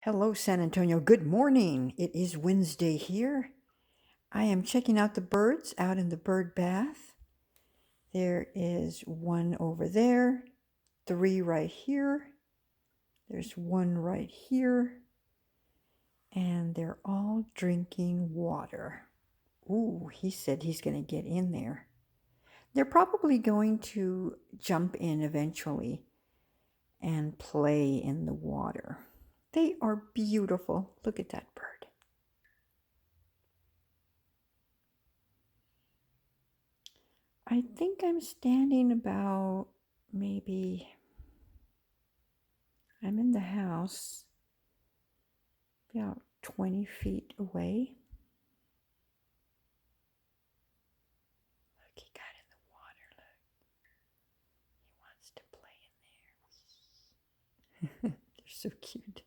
Hello, San Antonio. Good morning. It is Wednesday here. I am checking out the birds out in the bird bath. There is one over there, three right here. There's one right here. And they're all drinking water. Ooh, he said he's going to get in there. They're probably going to jump in eventually and play in the water. They are beautiful. Look at that bird. I think I'm standing about maybe, I'm in the house about 20 feet away. Look, he got in the water. Look, he wants to play in there. They're so cute.